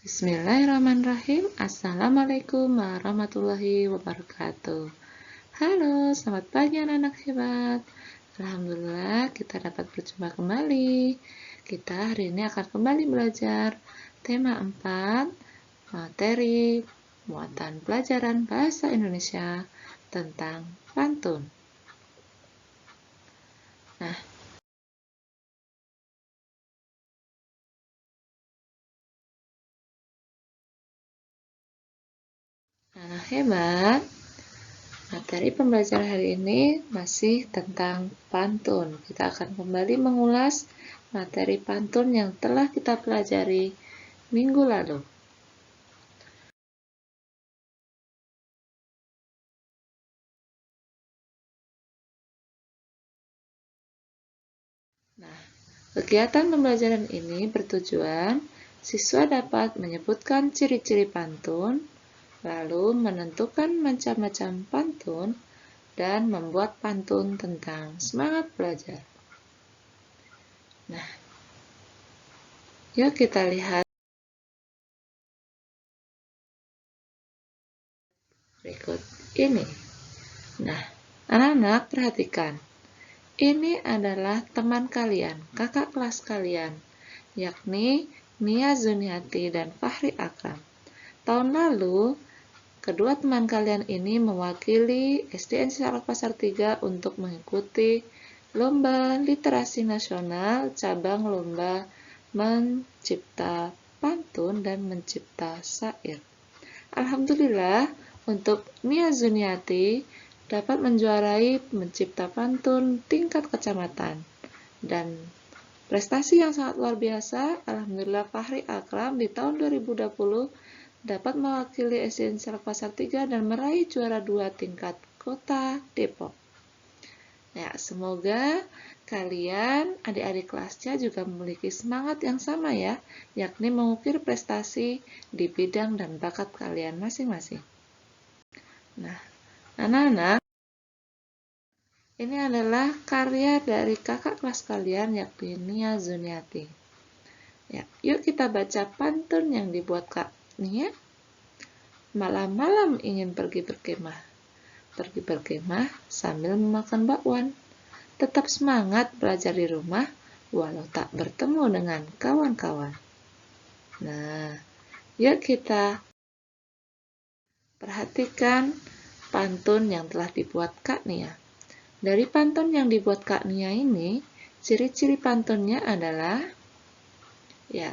Bismillahirrahmanirrahim. Assalamualaikum warahmatullahi wabarakatuh. Halo, selamat pagi anak-anak hebat. Alhamdulillah kita dapat berjumpa kembali. Kita hari ini akan kembali belajar tema 4, materi muatan pelajaran bahasa Indonesia tentang pantun. Nah, anak hebat, materi pembelajaran hari ini masih tentang pantun. Kita akan kembali mengulas materi pantun yang telah kita pelajari minggu lalu. Nah, kegiatan pembelajaran ini bertujuan siswa dapat menyebutkan ciri-ciri pantun, lalu menentukan macam-macam pantun, dan membuat pantun tentang semangat belajar. Nah, yuk kita lihat berikut ini. Nah, anak-anak perhatikan. Ini adalah teman kalian, kakak kelas kalian, yakni Nia Zuniati dan Fahri Akram. Tahun lalu, kedua teman kalian ini mewakili SDN Salak Pasar 3 untuk mengikuti Lomba Literasi Nasional cabang Lomba Mencipta Pantun dan Mencipta Syair. Alhamdulillah, untuk Nia Zuniati dapat menjuarai mencipta pantun tingkat kecamatan. Dan prestasi yang sangat luar biasa, alhamdulillah Fahri Akram di tahun 2020 dapat mewakili SDN Salak Pasar 3 dan meraih juara 2 tingkat Kota Depok. Ya, semoga kalian, adik-adik kelasnya juga memiliki semangat yang sama ya, yakni mengukir prestasi di bidang dan bakat kalian masing-masing. Nah, anak-anak, ini adalah karya dari kakak kelas kalian yakni Nia Zuniati. Ya, yuk kita baca pantun yang dibuat Kak Nia. Malam-malam ingin pergi berkemah. Pergi berkemah sambil memakan bakwan. Tetap semangat belajar di rumah walau tak bertemu dengan kawan-kawan. Nah, yuk kita perhatikan pantun yang telah dibuat Kak Nia. Dari pantun yang dibuat Kak Nia ini, ciri-ciri pantunnya adalah ya,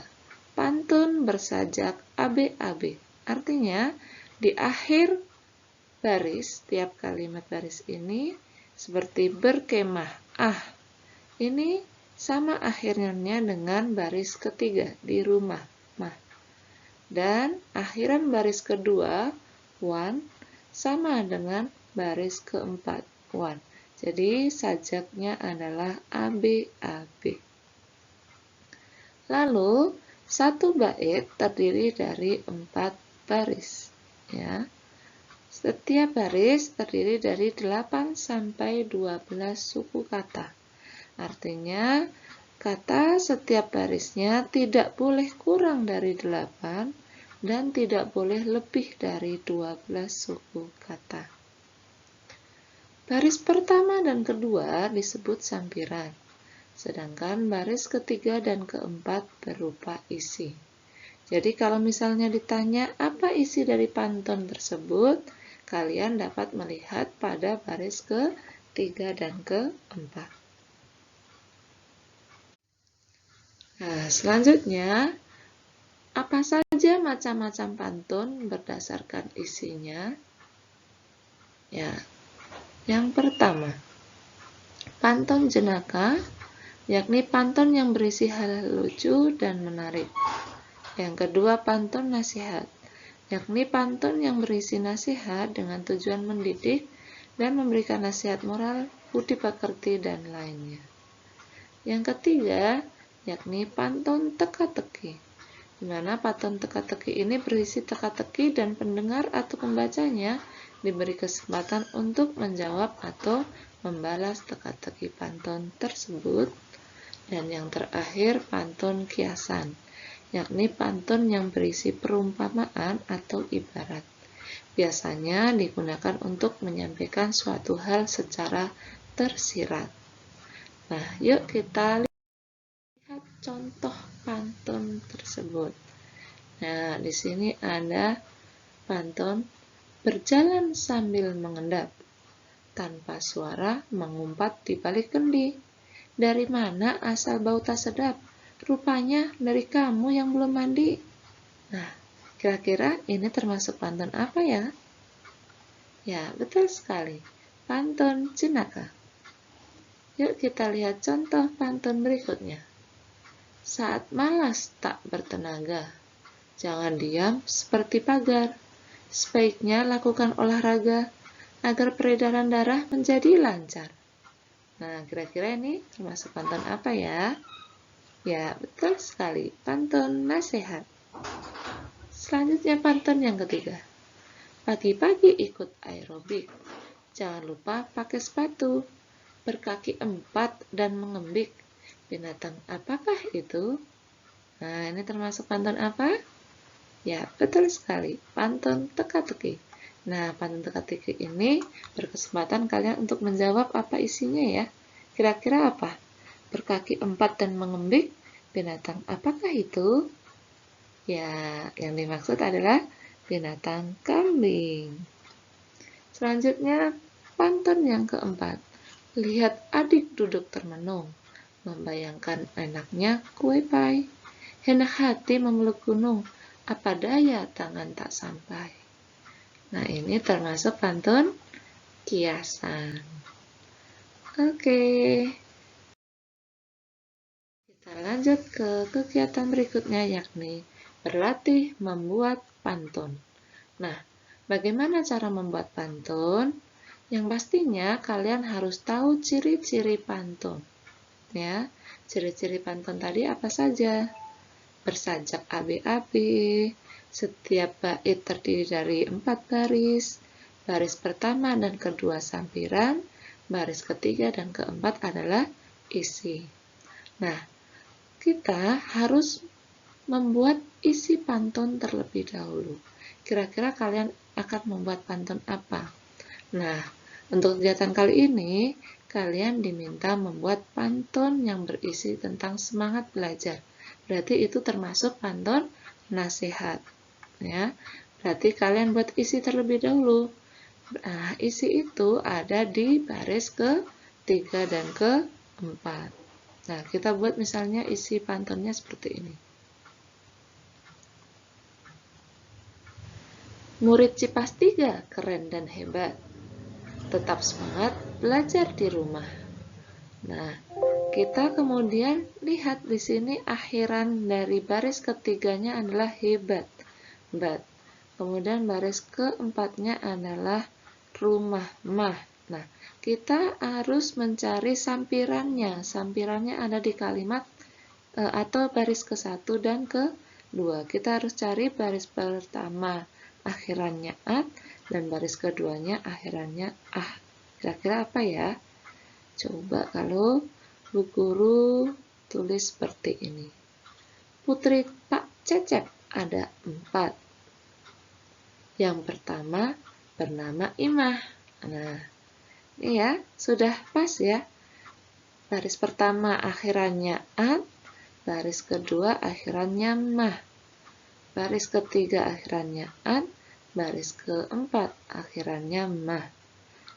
pantun bersajak AB-AB. Artinya, di akhir baris, tiap kalimat baris ini seperti berkemah. Ini sama akhirnya dengan baris ketiga di rumah. Dan akhiran baris kedua, wan, sama dengan baris keempat, wan. Jadi sajaknya adalah AB-AB. Lalu, satu bait terdiri dari 4 baris. Ya. Setiap baris terdiri dari 8 sampai 12 suku kata. Artinya, kata setiap barisnya tidak boleh kurang dari 8 dan tidak boleh lebih dari 12 suku kata. Baris pertama dan kedua disebut sampiran, sedangkan baris ketiga dan keempat berupa isi. Jadi kalau misalnya ditanya apa isi dari pantun tersebut, kalian dapat melihat pada baris ketiga dan keempat. Nah, selanjutnya, apa saja macam-macam pantun berdasarkan isinya? Ya, yang pertama, pantun jenaka, yakni pantun yang berisi hal lucu dan menarik. Yang kedua, pantun nasihat, yakni pantun yang berisi nasihat dengan tujuan mendidik dan memberikan nasihat moral, budi pekerti, dan lainnya. Yang ketiga, yakni pantun teka-teki, di mana pantun teka-teki ini berisi teka-teki dan pendengar atau pembacanya diberi kesempatan untuk menjawab atau membalas teka-teki pantun tersebut. Dan yang terakhir, pantun kiasan, yakni pantun yang berisi perumpamaan atau ibarat. Biasanya digunakan untuk menyampaikan suatu hal secara tersirat. Nah, yuk kita lihat contoh pantun tersebut. Nah, di sini ada pantun berjalan sambil mengendap, tanpa suara mengumpat di balik kendi. Dari mana asal bau tak sedap? Rupanya dari kamu yang belum mandi. Nah, kira-kira ini termasuk pantun apa ya? Ya, betul sekali. Pantun jenaka. Yuk kita lihat contoh pantun berikutnya. Saat malas tak bertenaga, jangan diam seperti pagar. Sebaiknya lakukan olahraga agar peredaran darah menjadi lancar. Nah, kira-kira ini termasuk pantun apa ya? Ya, betul sekali. Pantun nasihat. Selanjutnya pantun yang ketiga. Pagi-pagi ikut aerobik. Jangan lupa pakai sepatu. Berkaki 4 dan mengembik. Binatang apakah itu? Nah, ini termasuk pantun apa? Ya, betul sekali. Pantun teka-teki. Nah, pantun teka-teki ini berkesempatan kalian untuk menjawab apa isinya ya. Kira-kira apa? Berkaki 4 dan mengembik, binatang apakah itu? Ya, yang dimaksud adalah binatang kambing. Selanjutnya, pantun yang keempat. Lihat adik duduk termenung, membayangkan enaknya kue pai. Enak hati memeluk gunung, apa daya tangan tak sampai. Nah, ini termasuk pantun kiasan. Oke. Kita lanjut ke kegiatan berikutnya, yakni berlatih membuat pantun. Nah, bagaimana cara membuat pantun? Yang pastinya kalian harus tahu ciri-ciri pantun. Ya, ciri-ciri pantun tadi apa saja? Bersajak AB-AB, setiap bait terdiri dari 4 baris, baris pertama dan kedua sampiran, baris ketiga dan keempat adalah isi. Nah, kita harus membuat isi pantun terlebih dahulu. Kira-kira kalian akan membuat pantun apa? Nah, untuk kegiatan kali ini, kalian diminta membuat pantun yang berisi tentang semangat belajar. Berarti itu termasuk pantun nasihat. Ya, berarti kalian buat isi terlebih dahulu. Nah, isi itu ada di baris ke-3 dan ke-4. Nah, kita buat misalnya isi pantunnya seperti ini. Murid Cipas 3 keren dan hebat. Tetap semangat belajar di rumah. Nah, kita kemudian lihat di sini akhiran dari baris ketiganya adalah hebat. Bat. Kemudian baris keempatnya adalah rumah, mah. Nah, kita harus mencari sampirannya. Sampirannya ada di kalimat atau baris ke-1 dan ke-2. Kita harus cari baris pertama akhirannya at dan baris keduanya akhirannya ah. Kira-kira apa ya? Coba kalau Bu Guru tulis seperti ini. Putri Pak Cecep ada 4. Yang pertama bernama Imah. Nah, ini ya, sudah pas ya. Baris pertama akhirannya at, baris kedua akhirannya mah, baris ketiga akhirannya at, baris keempat akhirannya mah.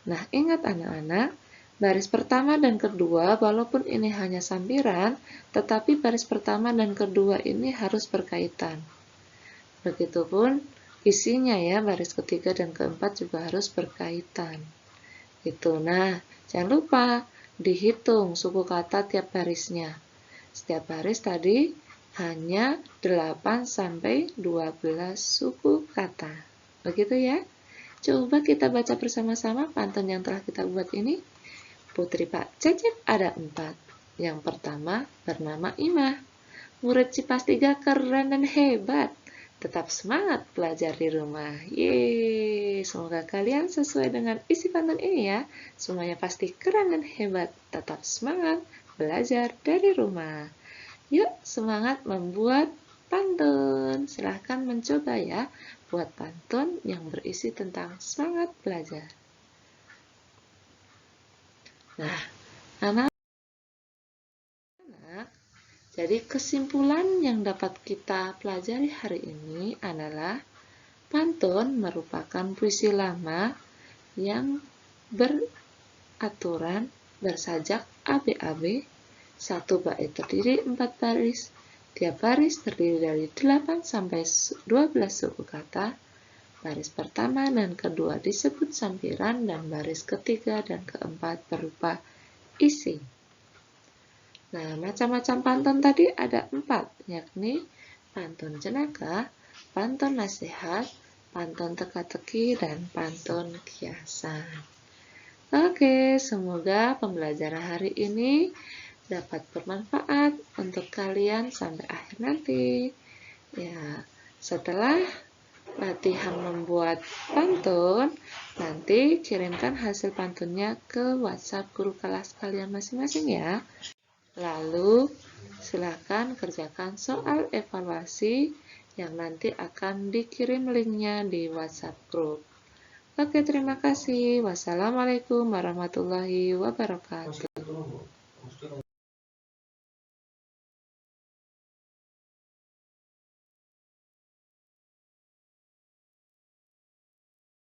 Nah, ingat anak-anak, baris pertama dan kedua walaupun ini hanya sampiran, tetapi baris pertama dan kedua ini harus berkaitan. Begitupun isinya ya, baris ketiga dan keempat juga harus berkaitan. Itu. Nah, jangan lupa dihitung suku kata tiap barisnya. Setiap baris tadi hanya 8 sampai 12 suku kata. Begitu ya. Coba kita baca bersama-sama pantun yang telah kita buat ini. Putri Pak Cecep ada 4. Yang pertama bernama Imah. Murid Cipas 3 keren dan hebat. Tetap semangat belajar di rumah. Yeay, semoga kalian sesuai dengan isi pantun ini ya. Semuanya pasti keren dan hebat. Tetap semangat belajar dari rumah. Yuk, semangat membuat pantun. Silahkan mencoba ya, buat pantun yang berisi tentang semangat belajar. Nah, anak-anak, jadi kesimpulan yang dapat kita pelajari hari ini adalah pantun merupakan puisi lama yang beraturan bersajak ABAB. Satu bait terdiri 4 baris. Tiap baris terdiri dari 8 sampai 12 suku kata. Baris pertama dan kedua disebut sampiran dan baris ketiga dan keempat berupa isi. Nah, macam-macam pantun tadi ada 4, yakni pantun jenaka, pantun nasihat, pantun teka-teki, dan pantun kiasan. Oke, semoga pembelajaran hari ini dapat bermanfaat untuk kalian sampai akhir nanti. Ya, setelah latihan membuat pantun, nanti kirimkan hasil pantunnya ke WhatsApp guru kelas kalian masing-masing ya. Lalu, silakan kerjakan soal evaluasi yang nanti akan dikirim linknya di WhatsApp group. Oke, terima kasih. Wassalamualaikum warahmatullahi wabarakatuh.